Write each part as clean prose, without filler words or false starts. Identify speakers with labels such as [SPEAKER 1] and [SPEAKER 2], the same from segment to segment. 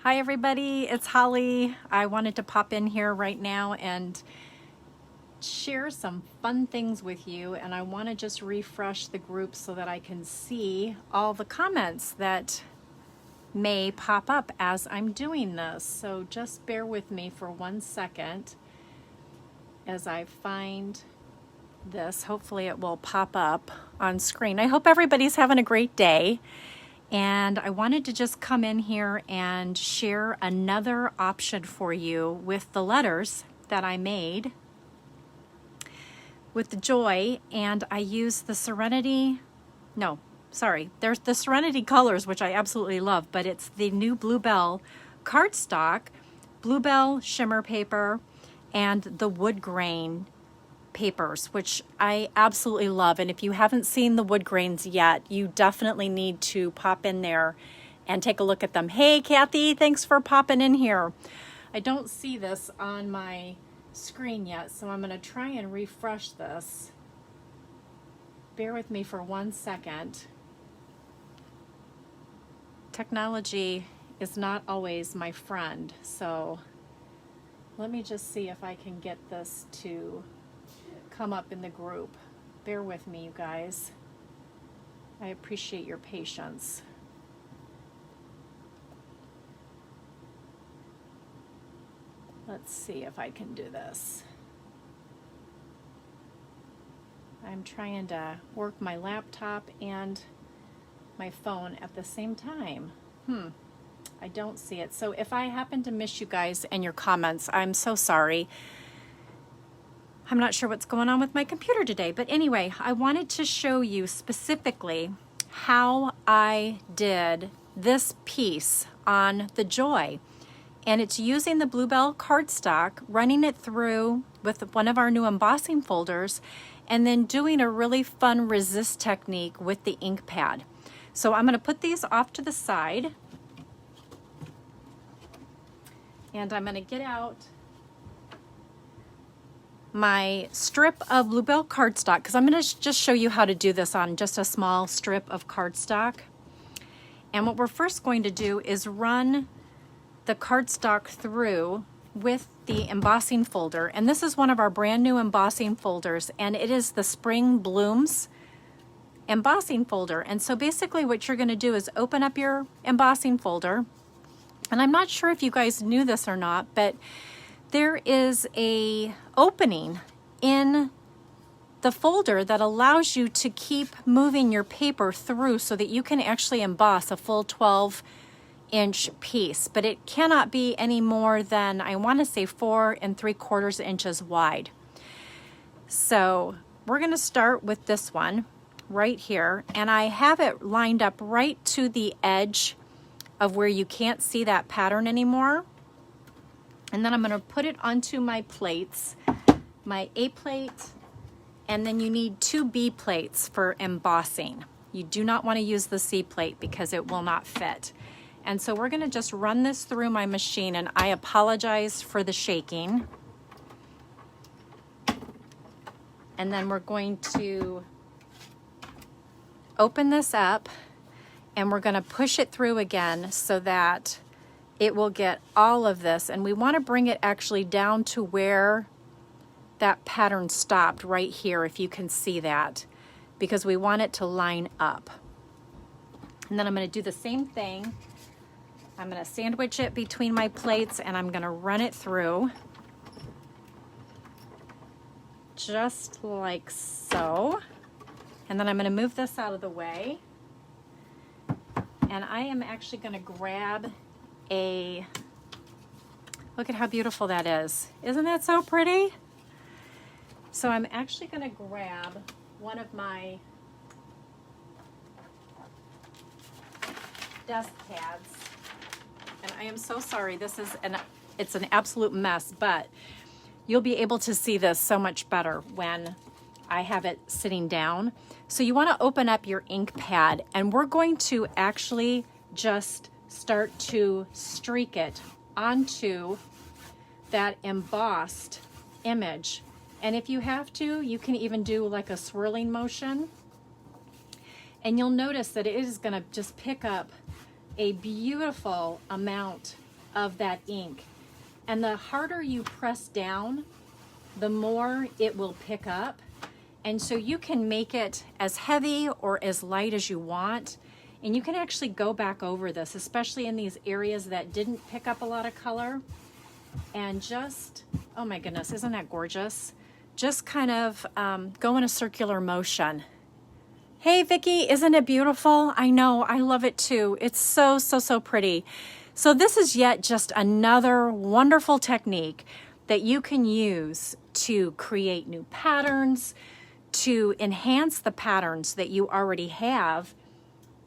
[SPEAKER 1] Hi everybody, it's Holly. I wanted to pop in here right now and share some fun things with you, and I want to just refresh the group so that I can see all the comments that may pop up as I'm doing this. So just bear with me for 1 second as I find this. Hopefully it will pop up on screen. I hope everybody's having a great day. And I wanted to just come in here and share another option for you with the letters that I made with the joy, and I used the Serenity, there's the Serenity colors, which I absolutely love, but it's the new Bluebell cardstock, Bluebell shimmer paper, and the wood grain papers, which I absolutely love. And if you haven't seen the wood grains yet, you definitely need to pop in there and take a look at them. Hey Kathy, thanks for popping in here. I don't see this on my screen yet, so I'm going to try and refresh this. Bear with me for 1 second. Technology is not always my friend, so let me just see if I can get this to come up in the group. Bear with me, you guys. I appreciate your patience. Let's see if I can do this. I'm trying to work my laptop and my phone at the same time. I don't see it. So if I happen to miss you guys and your comments, I'm so sorry. I'm not sure what's going on with my computer today, but anyway, I wanted to show you specifically how I did this piece on the Joy. And it's using the Bluebell cardstock, running it through with one of our new embossing folders, and then doing a really fun resist technique with the ink pad. So I'm going to put these off to the side, and I'm going to get out my strip of Bluebell cardstock, because I'm going to just show you how to do this on just a small strip of cardstock. And what we're first going to do is run the cardstock through with the embossing folder. And this is one of our brand new embossing folders, and it is the Spring Blooms embossing folder. And so basically what you're going to do is open up your embossing folder. And I'm not sure if you guys knew this or not, but there is a opening in the folder that allows you to keep moving your paper through so that you can actually emboss a full 12-inch piece, but it cannot be any more than, I want to say, 4 3/4 inches wide. So we're going to start with this one right here, and I have it lined up right to the edge of where you can't see that pattern anymore. And then I'm going to put it onto my plates, my A plate, and then you need 2 B plates for embossing. You do not want to use the C plate because it will not fit. And so we're going to just run this through my machine, and I apologize for the shaking. And then we're going to open this up, and we're going to push it through again so that it will get all of this, and we want to bring it actually down to where that pattern stopped right here, if you can see that, because we want it to line up. And then I'm going to do the same thing. I'm going to sandwich it between my plates, and I'm going to run it through just like so. And then I'm going to move this out of the way, and I am actually going to grab look at how beautiful that is. Isn't that so pretty? So I'm actually going to grab one of my desk pads, and I am so sorry, this is it's an absolute mess, but you'll be able to see this so much better when I have it sitting down. So you want to open up your ink pad, and we're going to actually just start to streak it onto that embossed image. And if you have to, you can even do like a swirling motion. And you'll notice that it is going to just pick up a beautiful amount of that ink. And the harder you press down, the more it will pick up. And so you can make it as heavy or as light as you want. And you can actually go back over this, especially in these areas that didn't pick up a lot of color. And just, oh my goodness, isn't that gorgeous? Just kind of go in a circular motion. Hey Vicki, isn't it beautiful? I know, I love it too. It's so, so, so pretty. So this is yet just another wonderful technique that you can use to create new patterns, to enhance the patterns that you already have,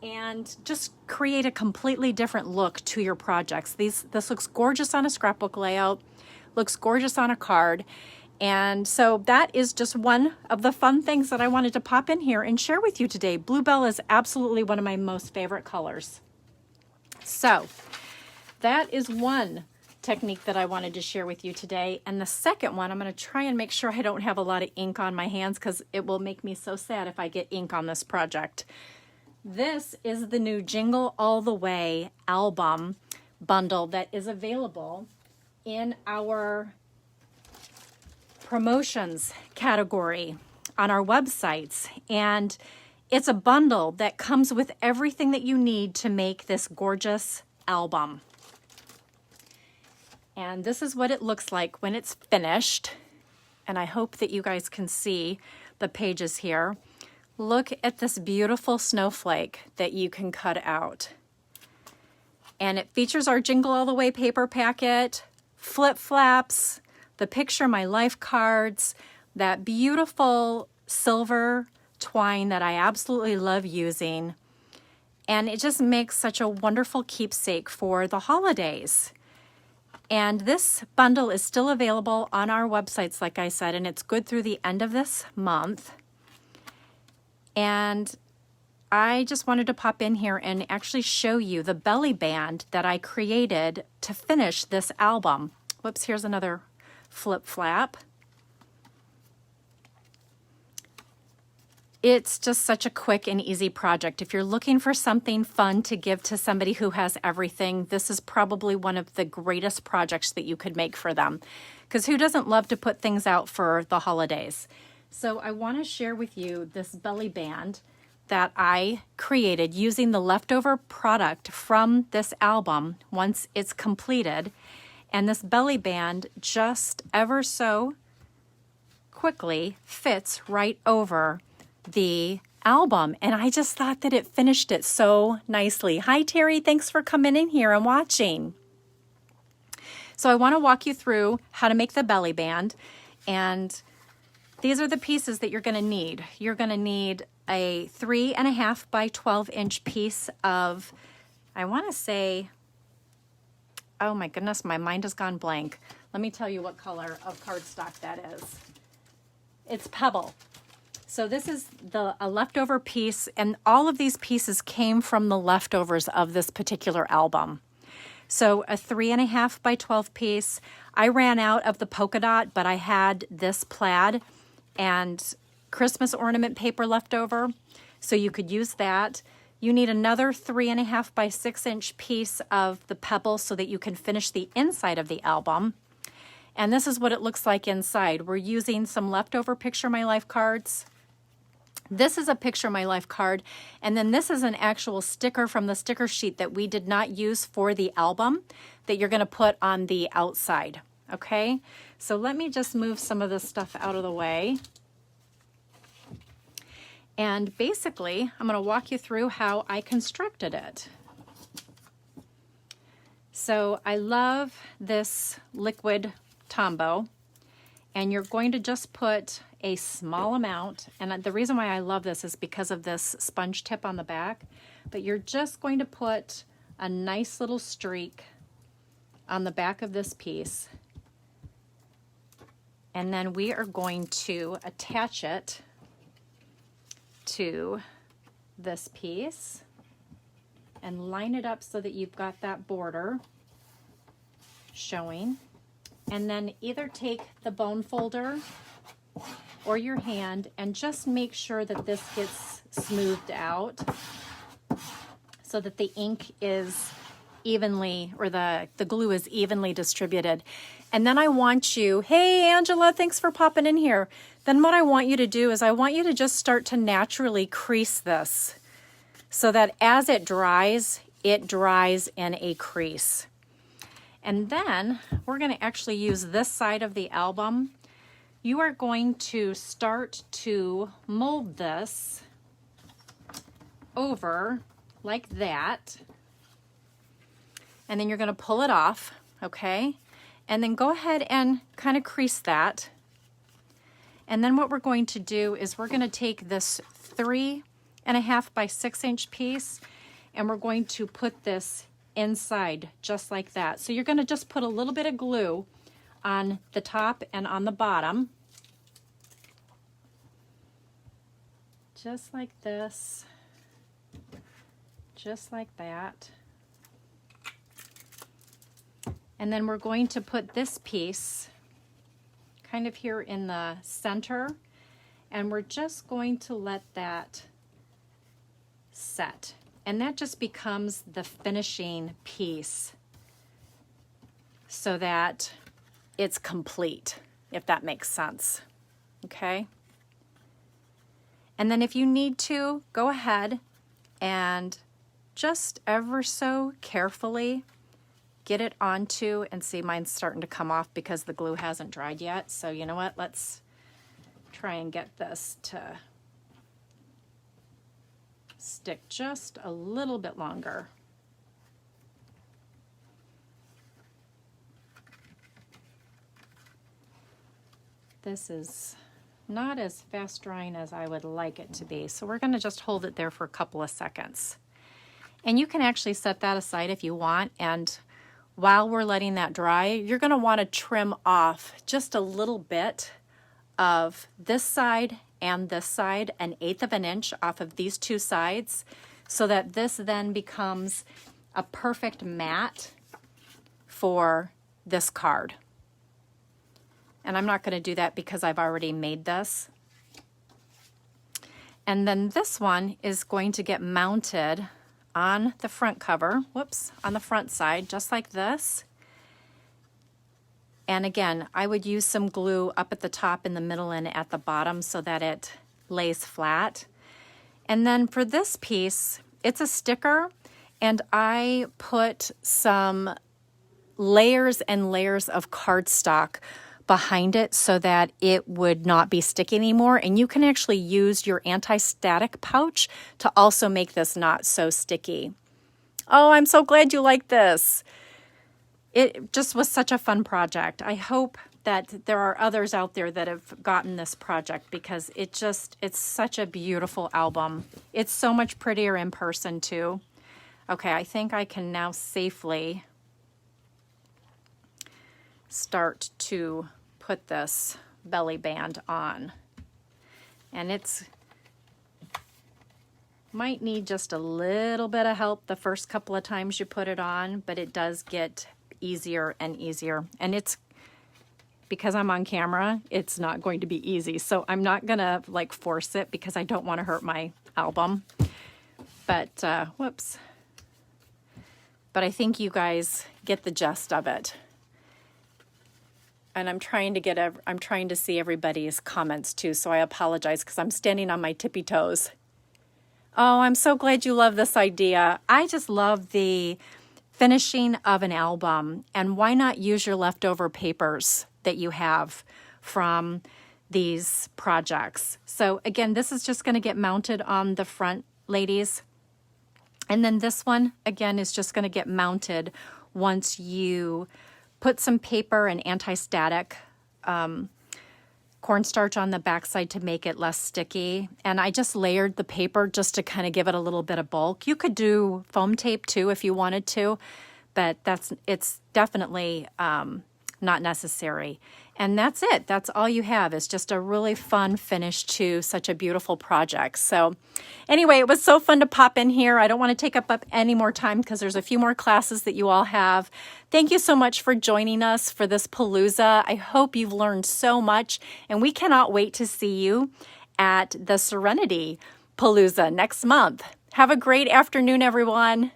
[SPEAKER 1] and just create a completely different look to your projects. This looks gorgeous on a scrapbook layout, looks gorgeous on a card. And so that is just one of the fun things that I wanted to pop in here and share with you today. Bluebell is absolutely one of my most favorite colors. So that is one technique that I wanted to share with you today. And the second one, I'm going to try and make sure I don't have a lot of ink on my hands because it will make me so sad if I get ink on this project. This is the new Jingle All the Way album bundle that is available in our promotions category on our websites. And it's a bundle that comes with everything that you need to make this gorgeous album. And this is what it looks like when it's finished. And I hope that you guys can see the pages here. Look at this beautiful snowflake that you can cut out. And it features our Jingle All the Way paper packet, flip flaps, the Picture My Life cards, that beautiful silver twine that I absolutely love using. And it just makes such a wonderful keepsake for the holidays. And this bundle is still available on our websites, like I said, and it's good through the end of this month. And I just wanted to pop in here and actually show you the belly band that I created to finish this album. Whoops, here's another flip flap. It's just such a quick and easy project. If you're looking for something fun to give to somebody who has everything, this is probably one of the greatest projects that you could make for them. Because who doesn't love to put things out for the holidays? So I want to share with you this belly band that I created using the leftover product from this album once it's completed. And this belly band just ever so quickly fits right over the album. And I just thought that it finished it so nicely. Hi, Terry. Thanks for coming in here and watching. So I want to walk you through how to make the belly band. And these are the pieces that you're going to need. You're going to need a 3.5 by 12 inch piece of, I want to say, oh my goodness, my mind has gone blank. Let me tell you what color of cardstock that is. It's Pebble. So this is a leftover piece, and all of these pieces came from the leftovers of this particular album. So a 3.5 by 12 piece. I ran out of the polka dot, but I had this plaid and Christmas ornament paper left over, so you could use that. You need another 3.5 by 6 inch piece of the Pebble so that you can finish the inside of the album. And this is what it looks like inside. We're using some leftover Picture My Life cards. This is a Picture My Life card, and then this is an actual sticker from the sticker sheet that we did not use for the album that you're going to put on the outside. Okay, so let me just move some of this stuff out of the way. And basically, I'm going to walk you through how I constructed it. So I love this liquid Tombow, and you're going to just put a small amount. And the reason why I love this is because of this sponge tip on the back, but you're just going to put a nice little streak on the back of this piece. And then we are going to attach it to this piece and line it up so that you've got that border showing. And then either take the bone folder or your hand and just make sure that this gets smoothed out so that the ink is evenly, or the glue is evenly distributed. And then I want you, hey Angela, thanks for popping in here. Then what I want you to do is I want you to just start to naturally crease this so that as it dries in a crease. And then we're going to actually use this side of the album. You are going to start to mold this over like that. And then you're going to pull it off, okay? And then go ahead and kind of crease that. And then what we're going to do is we're going to take this 3.5 by 6 inch piece and we're going to put this inside just like that. So you're going to just put a little bit of glue on the top and on the bottom. Just like this. Just like that. And then we're going to put this piece kind of here in the center, and we're just going to let that set. And that just becomes the finishing piece so that it's complete, if that makes sense. Okay? And then if you need to, go ahead and just ever so carefully get it onto, and see, mine's starting to come off because the glue hasn't dried yet. So you know what, let's try and get this to stick just a little bit longer. This is not as fast drying as I would like it to be, so we're going to just hold it there for a couple of seconds. And you can actually set that aside if you want, and while we're letting that dry, you're going to want to trim off just a little bit of this side and this side, 1/8 of an inch off of these two sides, so that this then becomes a perfect mat for this card. And I'm not going to do that because I've already made this. And then this one is going to get mounted on the front cover, whoops, on the front side, just like this. And again, I would use some glue up at the top, in the middle, and at the bottom so that it lays flat. And then for this piece, it's a sticker, and I put some layers and layers of cardstock behind it so that it would not be sticky anymore. And you can actually use your anti-static pouch to also make this not so sticky. Oh, I'm so glad you like this. It just was such a fun project. I hope that there are others out there that have gotten this project, because it's such a beautiful album. It's so much prettier in person too. Okay, I think I can now safely start to put this belly band on. And it's might need just a little bit of help the first couple of times you put it on, but it does get easier and easier. And it's, because I'm on camera, it's not going to be easy. So I'm not gonna like force it because I don't want to hurt my album. But whoops. But I think you guys get the gist of it. And I'm trying to see everybody's comments too, so I apologize because I'm standing on my tippy toes. Oh, I'm so glad you love this idea. I just love the finishing of an album, and why not use your leftover papers that you have from these projects. So again, this is just going to get mounted on the front, ladies. And then this one, again, is just going to get mounted once you put some paper and anti-static cornstarch on the backside to make it less sticky. And I just layered the paper just to kind of give it a little bit of bulk. You could do foam tape too if you wanted to, but it's definitely not necessary. And that's it. That's all you have, is just a really fun finish to such a beautiful project. So anyway, it was so fun to pop in here. I don't want to take up any more time because there's a few more classes that you all have. Thank you so much for joining us for this Palooza. I hope you've learned so much, and we cannot wait to see you at the Serenity Palooza next month. Have a great afternoon, everyone.